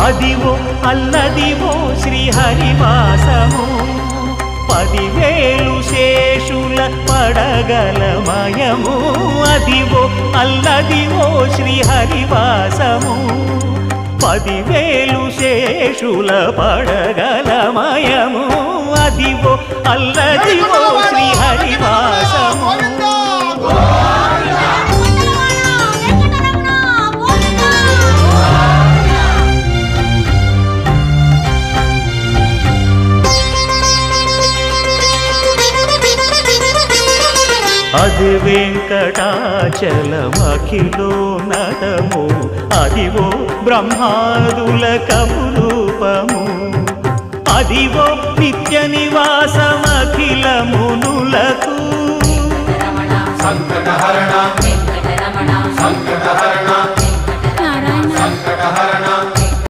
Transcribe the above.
అదివో అల్లదివో శ్రీహరివాసము 10,000 శేషుల పడగలమయము అదివో అల్లదివో శ్రీహరివాసము 10,000 శేషుల పడగలమయము అదివో అల్లదివో శ్రీహరివాసము అది వెంకటాచలమఖిలో నటము అదివో బ్రహ్మాదుల కపురూపము అదివో నిత్య నివాసమఖిల మునులకు